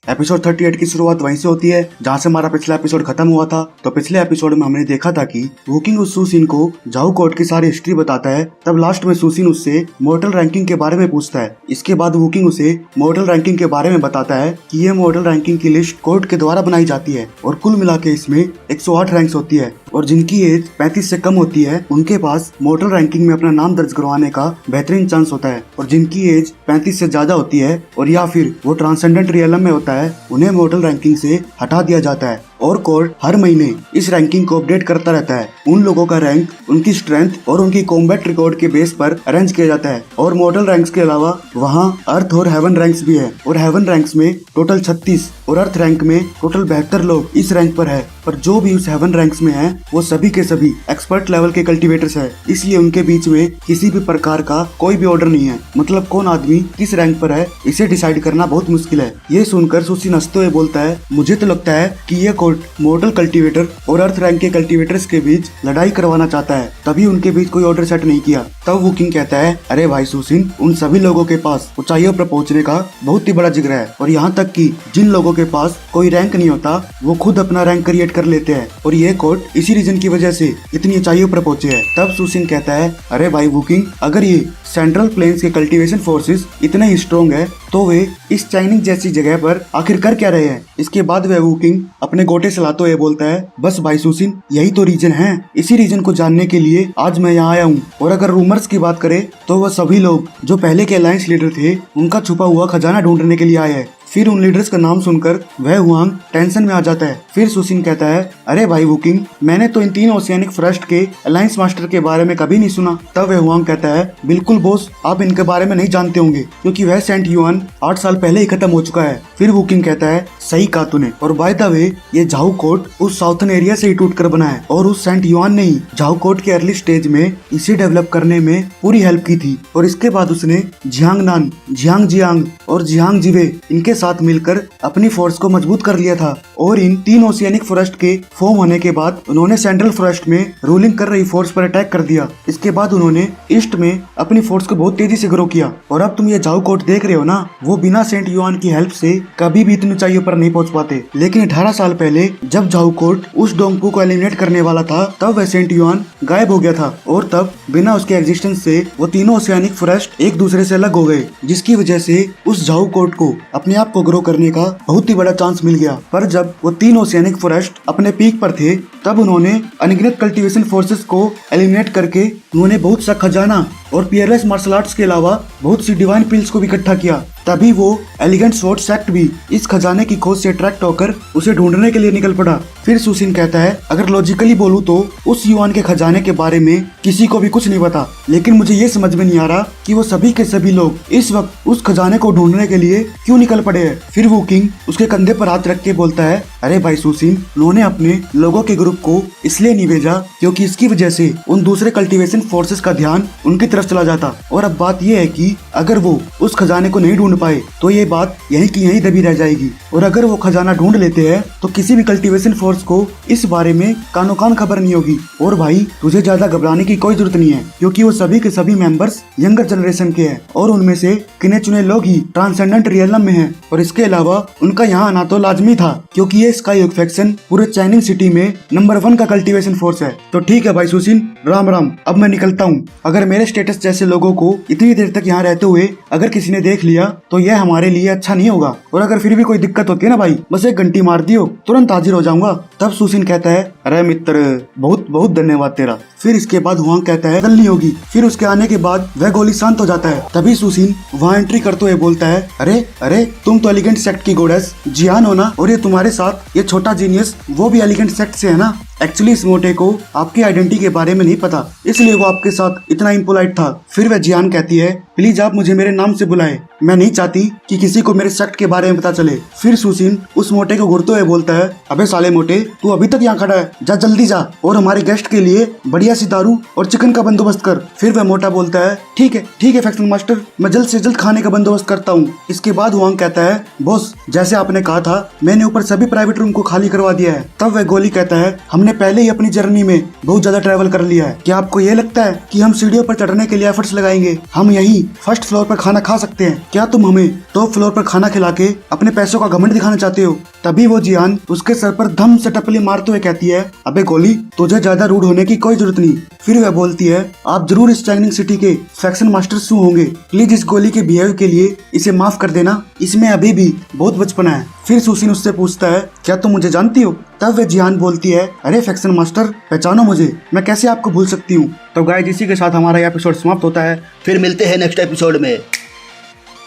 Episode 38 की शुरुआत वहीं से होती है जहाँ से हमारा पिछला एपिसोड खत्म हुआ था। तो पिछले एपिसोड में हमने देखा था कि वुकिंग उस सुसिन को झाऊ कोर्ट की सारी हिस्ट्री बताता है। तब लास्ट में सुसिन उससे मॉर्टल रैंकिंग के बारे में पूछता है। इसके बाद वुकिंग उसे मॉर्टल रैंकिंग के बारे में बताता है कि ये मॉर्टल रैंकिंग की लिस्ट कोर्ट के द्वारा बनाई जाती है और कुल मिला के इसमें 108 रैंक्स होती है और जिनकी एज 35 से कम होती है उनके पास मॉर्टल रैंकिंग में अपना नाम दर्ज करवाने का बेहतरीन चांस होता है और जिनकी एज 35 से ज्यादा होती है और या फिर वो ट्रांसेंडेंट रियलम में होता है उन्हें मॉर्टल रैंकिंग से हटा दिया जाता है। और कोर्ट हर महीने इस रैंकिंग को अपडेट करता रहता है। उन लोगों का रैंक उनकी स्ट्रेंथ और उनकी कॉम्बैट रिकॉर्ड के बेस पर अरेंज किया जाता है। और मॉर्टल रैंक्स के अलावा वहाँ अर्थ और हेवन रैंक्स भी है और हेवन रैंक्स में टोटल 36 और अर्थ रैंक में टोटल 72 लोग इस रैंक पर है। पर जो भी उस हेवन रैंक्स में है वो सभी के सभी एक्सपर्ट लेवल के कल्टीवेटर्स है, इसलिए उनके बीच में किसी भी प्रकार का कोई भी ऑर्डर नहीं है। मतलब कौन आदमी किस रैंक पर है इसे डिसाइड करना बहुत मुश्किल है। ये सुनकर सुसिन हंसते हुए बोलता है, मुझे तो लगता है कि ये कोर्ट मॉर्टल कल्टीवेटर और अर्थ रैंक के कल्टीवेटर्स के बीच लड़ाई करवाना चाहता है, तभी उनके बीच कोई ऑर्डर सेट नहीं किया। तब वुकिंग कहता है, अरे भाई सुसिन, उन सभी लोगों के पास ऊंचाइयों पर पहुंचने का बहुत ही बड़ा जिगर है और यहाँ तक कि जिन लोगों के पास कोई रैंक नहीं होता वो खुद अपना रैंक क्रिएट कर लेते हैं और ये कोर्ट इसी रीजन की वजह से इतनी ऊंचाइयों पर पहुंचे है। तब सुसिन कहता है, अरे भाई वुकिंग, अगर ये सेंट्रल प्लेन्स के कल्टीवेशन फोर्सेस इतने ही स्ट्रॉन्ग है तो वे इस चाइनीज जैसी जगह पर आखिर कर क्या रहे हैं। इसके बाद वह वुकिंग अपने गोटे चलाते हुए बोलता है, बस भाई सुसिन, यही तो रीजन है। इसी रीजन को जानने के लिए आज मैं यहाँ आया हूँ। और अगर रूमर्स की बात करें तो वह सभी लोग जो पहले के अलायंस लीडर थे उनका छुपा हुआ खजाना ढूंढने के लिए आए हैं। फिर उन लीडर्स का नाम सुनकर वह हुआंग टेंशन में आ जाता है। फिर सुसिन कहता है, अरे भाई वुकिंग, मैंने तो इन 3 ओशियानिक फॉरेस्ट के अलायंस मास्टर के बारे में कभी नहीं सुना। तब वह हुआंग कहता है, बिल्कुल बॉस, आप इनके बारे में नहीं जानते होंगे क्योंकि वह सेंट युआन 8 साल पहले ही खत्म हो चुका है। फिर वुकिंग कहता है, सही कहा तूने, और बाय द वे ये झाऊ कोर्ट उस साउथर्न एरिया से ही टूट कर बना है और उस सेंट युआन ने ही झाऊ कोर्ट के अर्ली स्टेज में इसे डेवलप करने में पूरी हेल्प की थी। और इसके बाद उसने जियांग नान, जियांग जियांग और जियांग जिवे इनके साथ मिलकर अपनी फोर्स को मजबूत कर लिया था। और इन 3 ओशियानिक फॉरेस्ट के फॉर्म होने के बाद उन्होंने सेंट्रल फॉरेस्ट में रूलिंग कर रही फोर्स पर अटैक कर दिया। इसके बाद उन्होंने ईस्ट में अपनी फोर्स को बहुत तेजी से ग्रो किया। और अब तुम ये झाऊ कोर्ट देख रहे हो ना, वो बिना सेंट युआन की हेल्प से कभी भी इतनी ऊंचाइयों पर नहीं पहुंच पाते। लेकिन 18 साल पहले जब झाऊ कोर्ट उस डोंगपू को एलिमिनेट करने वाला था तब वह सेंट युआन गायब हो गया था और तब बिना उसके एग्जिस्टेंस से वो तीनों ओशियानिक फॉरेस्ट एक दूसरे से अलग हो गए, जिसकी वजह से उस झाऊ कोर्ट को अपने आप को ग्रो करने का बहुत ही बड़ा चांस मिल गया। पर जब वो 3 ओशियानिक फॉरेस्ट अपने पीक पर थे तब उन्होंने अनगिनत कल्टीवेशन फोर्सेस को एलिमिनेट करके उन्होंने बहुत सा खजाना और पियरलेस मार्शल आर्ट्स के अलावा बहुत सी डिवाइन पिल्स को भी इकट्ठा किया। तभी वो एलिगेंट स्वॉर्ड सेक्ट भी इस खजाने की खोज से अट्रैक्ट होकर उसे ढूंढने के लिए निकल पड़ा। फिर सुसिन कहता है, अगर लॉजिकली बोलूं तो उस युआन के खजाने के बारे में किसी को भी कुछ नहीं पता, लेकिन मुझे ये समझ में नहीं आ रहा कि वो सभी के सभी लोग इस वक्त उस खजाने को ढूंढने के लिए क्यों निकल पड़े हैं। फिर वुकिंग उसके कंधे पर हाथ रख के बोलता है, अरे भाई सुसिन, उन्होंने अपने लोगों के ग्रुप को इसलिए नहीं भेजा क्योंकि इसकी वजह से उन दूसरे कल्टीवेशन फोर्सेस का ध्यान उनकी तरफ चला जाता। और अब बात यह है कि अगर वो उस खजाने को नहीं ढूंढ पाए तो ये बात यहीं की यहीं दबी रह जाएगी। और अगर वो खजाना ढूंढ लेते हैं तो किसी भी कल्टीवेशन फोर्स को इस बारे में कानो कान खबर नहीं होगी। और भाई तुझे ज्यादा घबराने की कोई जरूरत नहीं है क्योंकि वो सभी के सभी मेंबर्स यंगर जनरेशन के हैं और उनमें से गिने चुने लोग ही ट्रांसेंडेंट रियलम में हैं। और इसके अलावा उनका यहाँ आना तो लाजमी था क्योंकि ये स्काई ओक फैक्शन पूरे चाइनिंग सिटी में नंबर 1 का कल्टीवेशन फोर्स है। तो ठीक है भाई सुसिन, राम राम, अब मैं निकलता हूँ। अगर मेरे स्टेटस जैसे लोगों को इतनी देर तक यहाँ रहते हुए अगर किसी ने देख लिया तो यह हमारे लिए अच्छा नहीं होगा। और अगर फिर भी कोई दिक्कत होती है ना भाई, बस 1 घंटी मार दियो, तुरंत हाजिर हो जाऊंगा। तब सुसिन कहता है, अरे मित्र, बहुत बहुत धन्यवाद तेरा। फिर इसके बाद हुआंग कहता है, गलनी होगी। फिर उसके आने के बाद वह गोली शांत हो जाता है। तभी सुसिन वहाँ एंट्री करते हुए बोलता है, अरे अरे, तुम तो एलिगेंट सेक्ट की गॉडेस जियान हो ना, और ये तुम्हारे साथ ये छोटा जीनियस वो भी एलिगेंट सेक्ट से है ना। एक्चुअली इस मोटे को आपकी आइडेंटिटी के बारे में नहीं पता, इसलिए वो आपके साथ इतना इम्पोलाइट था। फिर वह जियान कहती है, प्लीज आप मुझे मेरे नाम से बुलाए, मैं नहीं चाहती कि किसी को मेरे सेक्ट के बारे में पता चले। फिर सुसिन उस मोटे को घूरते हुए बोलता है, अबे साले मोटे, तू अभी तक यहाँ खड़ा है, जा जल्दी जा और हमारे गेस्ट के लिए बढ़िया सी दारू और चिकन का बंदोबस्त कर। फिर वह मोटा बोलता है, ठीक है फैक्शन मास्टर, मैं जल्द से जल्द खाने का बंदोबस्त करता हूँ। इसके बाद हुआंग कहता है, बॉस, जैसे आपने कहा था मैंने ऊपर सभी प्राइवेट रूम को खाली करवा दिया है। तब वह गोली कहता है, हमने पहले ही अपनी जर्नी में बहुत ज्यादा ट्रैवल कर लिया है। क्या आपको ये लगता है कि हम सीढ़ियों पर चढ़ने के लिए एफर्ट्स लगाएंगे? हम यहीं फर्स्ट फ्लोर पर खाना खा सकते हैं। क्या तुम हमें टॉप फ्लोर पर खाना खिला के अपने पैसों का घमंड दिखाना चाहते हो? तभी वो जियान उसके सर पर धम से टपली मारते हुए कहती है, अबे गोली, तुझे ज्यादा रूड होने की कोई जरूरत नहीं। फिर वह बोलती है, आप जरूर इस चाइनिंग सिटी के फैक्शन मास्टर सू होंगे, प्लीज इस गोली के बिहेव के लिए इसे माफ कर देना, इसमें अभी भी बहुत बचपना है। फिर सुसिन उससे पूछता है, क्या तुम मुझे जानती हो? तब वह जियान बोलती है, अरे फैक्शन मास्टर, पहचानो मुझे, मैं कैसे आपको भूल सकती हूँ। तो गाइस, इसी के साथ हमारा यह एपिसोड समाप्त होता है। फिर मिलते हैं नेक्स्ट एपिसोड में।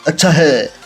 अच्छा है।